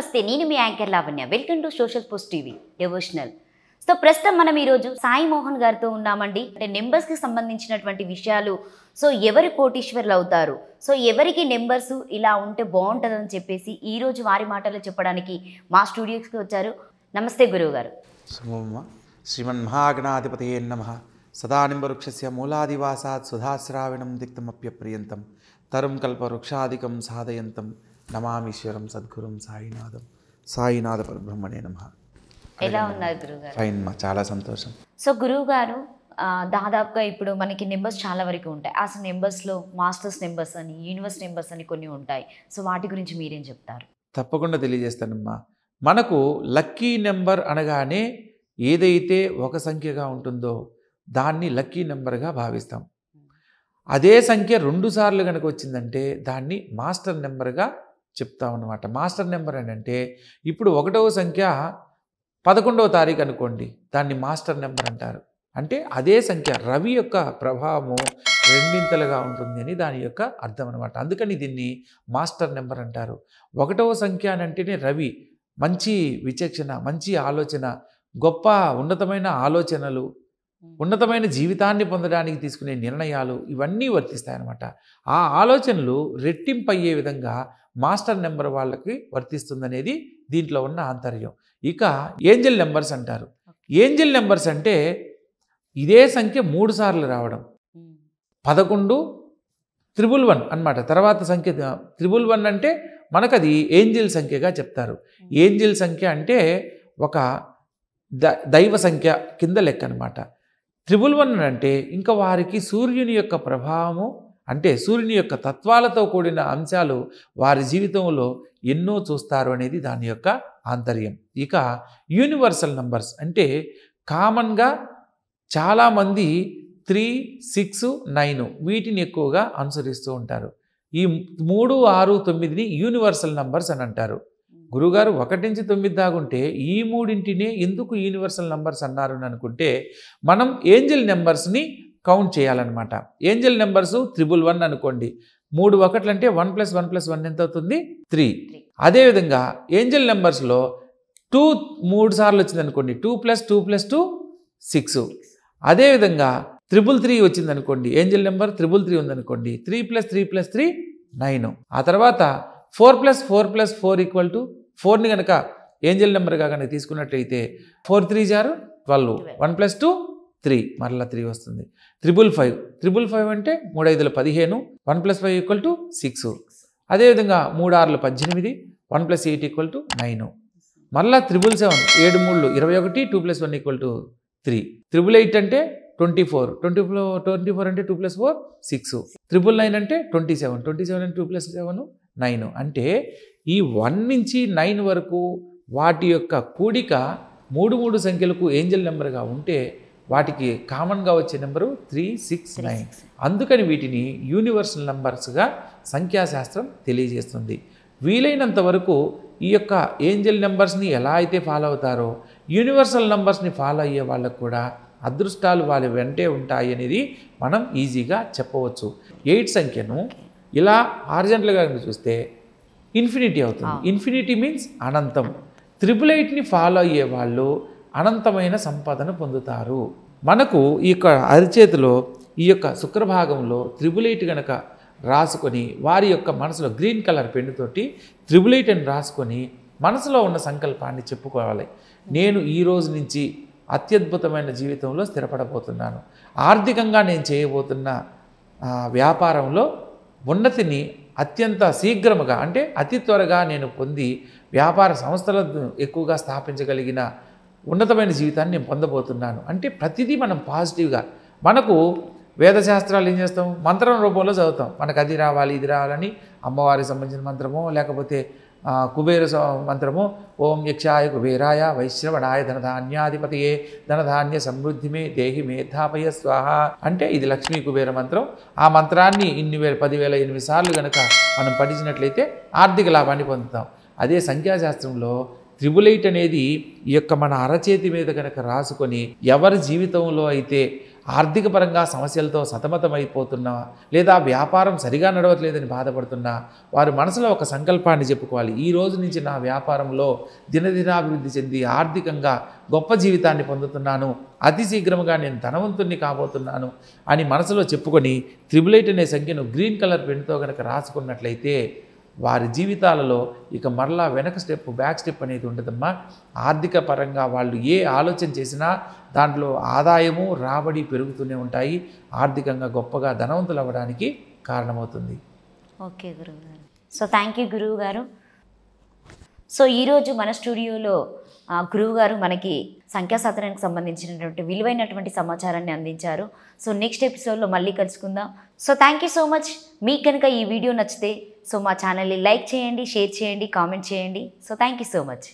నమస్తే, నేను మీ anchor Lavanya. Welcome to social post TV devotional. So ప్రస్తుతం మనం ఈరోజు సాయి మోహన్ గారితో ఉన్నామండి. అంటే నెంబర్స్కి సంబంధించినటువంటి విషయాలు, సో ఎవరు కోటీశ్వర్లు అవుతారు, సో ఎవరికి నెంబర్స్ ఇలా ఉంటే బాగుంటుందని చెప్పేసి ఈరోజు వారి మాటలు చెప్పడానికి మా స్టూడియోస్కి వచ్చారు. నమస్తే గురువు గారు. శ్రీమన్మహాగణాధిపతయే నమః. సదానింబవృక్షస్య మూలాదివాసాత్ సుధాశ్రావిణం దిక్తమప్యప్రియంతం తరుం కల్పవృక్షాదికం సాధయంతం నమామీశ్వరం సద్గురుం సాయినాథం. సాయినాథ పరబ్రహ్మణే నమః. ఎలా ఉన్నారు గురువుగారు? ఫైన్ మా, చాలా సంతోషం. సో గురువు గారు, దాదాపుగా ఇప్పుడు మనకి నెంబర్స్ చాలా వరకు ఉంటాయి. అసలు నెంబర్స్లో మాస్టర్స్ నెంబర్స్ అని, యూనివర్స్ నెంబర్స్ అని కొన్ని ఉంటాయి. సో వాటి గురించి మీరేం చెప్తారు? తప్పకుండా తెలియజేస్తానమ్మా. మనకు లక్కీ నెంబర్ అనగానే ఏదైతే ఒక సంఖ్యగా ఉంటుందో దాన్ని లక్కీ నెంబర్గా భావిస్తాం. అదే సంఖ్య 2 సార్లు కనుక వచ్చిందంటే దాన్ని మాస్టర్ నెంబర్గా చెప్తాం అన్నమాట. మాస్టర్ నెంబర్ అని అంటే ఇప్పుడు 1వ సంఖ్య 11వ తారీఖు అనుకోండి, దాన్ని మాస్టర్ నెంబర్ అంటారు. అంటే అదే సంఖ్య రవి యొక్క ప్రభావము రెండింతలుగా ఉంటుంది అని దాని యొక్క అర్థం అనమాట. అందుకని దీన్ని మాస్టర్ నెంబర్ అంటారు. 1వ సంఖ్య అని అంటేనే రవి, మంచి విచక్షణ, మంచి ఆలోచన, గొప్ప ఉన్నతమైన ఆలోచనలు, ఉన్నతమైన జీవితాన్ని పొందడానికి తీసుకునే నిర్ణయాలు ఇవన్నీ వర్తిస్తాయన్నమాట. ఆ ఆలోచనలు రెట్టింపు అయ్యే విధంగా మాస్టర్ నెంబర్ వాళ్ళకి వర్తిస్తుందనేది దీంట్లో ఉన్న ఆంతర్యం. ఇక ఏంజల్ నెంబర్స్ అంటారు. ఏంజల్ నెంబర్స్ అంటే ఇదే సంఖ్య 3 సార్లు రావడం. 11 111 అన్నమాట. తర్వాత సంఖ్య 111 అంటే మనకది ఏంజల్ సంఖ్యగా చెప్తారు. ఏంజల్ సంఖ్య అంటే ఒక దైవ సంఖ్య కింద లెక్క అనమాట. 111 అంటే ఇంకా వారికి సూర్యుని యొక్క ప్రభావము, అంటే సూర్యుని యొక్క తత్వాలతో కూడిన అంశాలు వారి జీవితంలో ఎన్నో చూస్తారు అనేది దాని యొక్క ఆంతర్యం. ఇక యూనివర్సల్ నంబర్స్ అంటే కామన్గా చాలామంది 3, 6, 9 వీటిని ఎక్కువగా అనుసరిస్తూ ఉంటారు. ఈ 3, 6, 9ని యూనివర్సల్ నంబర్స్ అని అంటారు. గురుగారు 1 నుంచి 9 దాగుంటే ఈ 3ంటినే ఎందుకు యూనివర్సల్ నంబర్స్ అన్నారు అని అనుకుంటే, మనం ఏంజల్ నెంబర్స్ని కౌంట్ చేయాలన్నమాట. ఏంజల్ నెంబర్స్ 111 అనుకోండి, 3 1 అంటే 1 + 1 + 1 ఎంత అవుతుంది? 3. అదేవిధంగా ఏంజల్ నెంబర్స్లో 2 3 సార్లు వచ్చింది అనుకోండి, 2 + 2 + 2 6. అదేవిధంగా 333 వచ్చింది అనుకోండి, ఏంజల్ నెంబర్ 333 ఉందనుకోండి, 3 + 3 + 3 9. ఆ తర్వాత 4 + 4 + 4 = 4ని కనుక ఏంజల్ నెంబర్గా కనుక తీసుకున్నట్లయితే 4 3 = 12, 1 + 2 3, మరలా 3 వస్తుంది. 555 అంటే 3 5 15, 1 + 5 = 6. అదేవిధంగా 3 6 18, 1 + 8 = 9. మరలా 777 7 3 21, 2 + 1 = 3. 888 అంటే 24 అంటే 2 + 4 6. 999 అంటే 27 అంటే 2 + 7 9. అంటే ఈ 1 నుంచి 9 వరకు వాటి యొక్క కూడిక 3 సంఖ్యలకు ఏంజల్ నెంబర్గా ఉంటే వాటికి కామన్గా వచ్చే నెంబరు 3 6 9. అందుకని వీటిని యూనివర్సల్ నెంబర్స్గా సంఖ్యాశాస్త్రం తెలియజేస్తుంది. వీలైనంత వరకు ఈ యొక్క ఏంజల్ నెంబర్స్ని ఎలా అయితే ఫాలో అవుతారో యూనివర్సల్ నెంబర్స్ని ఫాలో అయ్యే వాళ్ళకు కూడా అదృష్టాలు వాళ్ళ వెంటే ఉంటాయి అనేది మనం ఈజీగా చెప్పవచ్చు. 8 సంఖ్యను ఇలా హారిజంటల్గా చూస్తే ఇన్ఫినిటీ అవుతుంది. ఇన్ఫినిటీ మీన్స్ అనంతం. 888ని ఫాలో అయ్యే వాళ్ళు అనంతమైన సంపదను పొందుతారు. మనకు ఈ యొక్క అరిచేతిలో ఈ యొక్క శుక్రభాగంలో 888 కనుక రాసుకొని వారి యొక్క మనసులో గ్రీన్ కలర్ పెన్నుతోటి 888 అని రాసుకొని మనసులో ఉన్న సంకల్పాన్ని చెప్పుకోవాలి. నేను ఈ రోజు నుంచి అత్యద్భుతమైన జీవితంలో స్థిరపడబోతున్నాను. ఆర్థికంగా నేను చేయబోతున్న వ్యాపారంలో ఉన్నతిని అత్యంత శీఘ్రముగా, అంటే అతి త్వరగా నేను పొంది వ్యాపార సంస్థలను ఎక్కువగా స్థాపించగలిగిన ఉన్నతమైన జీవితాన్ని నేను పొందబోతున్నాను. అంటే ప్రతిదీ మనం పాజిటివ్గా, మనకు వేదశాస్త్రాలు ఏం చేస్తాం, మంత్రం రూపంలో చదువుతాం. మనకు అది రావాలి ఇది రావాలని అమ్మవారికి సంబంధించిన మంత్రమో, లేకపోతే కుబేర మంత్రము, ఓం యక్షాయ కుబేరాయ వైశ్రవణాయ ధనధాన్యాధిపతయే ధనధాన్య సమృద్ధిమే దేహి మేధాపయ స్వాహ అంటే ఇది లక్ష్మీ కుబేర మంత్రం. ఆ మంత్రాన్ని 10,000 8 సార్లు కనుక మనం పఠించినట్లయితే ఆర్థిక లాభాన్ని పొందుతాం. అదే సంఖ్యాశాస్త్రంలో 888 అనేది ఈ యొక్క మన అరచేతి మీద కనుక రాసుకొని ఎవరి జీవితంలో అయితే ఆర్థిక పరంగా సమస్యలతో సతమతమైపోతున్నా లేదా వ్యాపారం సరిగా నడవట్లేదని బాధపడుతున్నా వారు మనసులో ఒక సంకల్పాన్ని చెప్పుకోవాలి. ఈ రోజు నుంచి నా వ్యాపారంలో దినదినాభివృద్ధి చెంది ఆర్థికంగా గొప్ప జీవితాన్ని పొందుతున్నాను, అతి శీఘ్రంగా నేను ధనవంతుణ్ణి కాబోతున్నాను అని మనసులో చెప్పుకొని 888 అనే సంఖ్యను గ్రీన్ కలర్ పెన్తో కనుక రాసుకున్నట్లయితే వారి జీవితాలలో ఇక మరలా వెనక స్టెప్ బ్యాక్ స్టెప్ అనేది ఉండదమ్మా. ఆర్థిక పరంగా వాళ్ళు ఏ ఆలోచన చేసినా దాంట్లో ఆదాయము రాబడి పెరుగుతూనే ఉంటాయి. ఆర్థికంగా గొప్పగా ధనవంతులు అవ్వడానికి కారణమవుతుంది. ఓకే గురువుగారు. సో థ్యాంక్ యూ గురువు గారు. సో ఈరోజు మన స్టూడియోలో గురువుగారు మనకి సంఖ్యాశాస్త్రానికి సంబంధించినటువంటి విలువైనటువంటి సమాచారాన్ని అందించారు. సో నెక్స్ట్ ఎపిసోడ్లో మళ్ళీ కలుసుకుందాం. So thank you so much. మీకు కనుక ఈ వీడియో నచ్చితే సో మా ఛానల్ని లైక్ చేయండి, షేర్ చేయండి, కామెంట్ చేయండి. So thank you so much.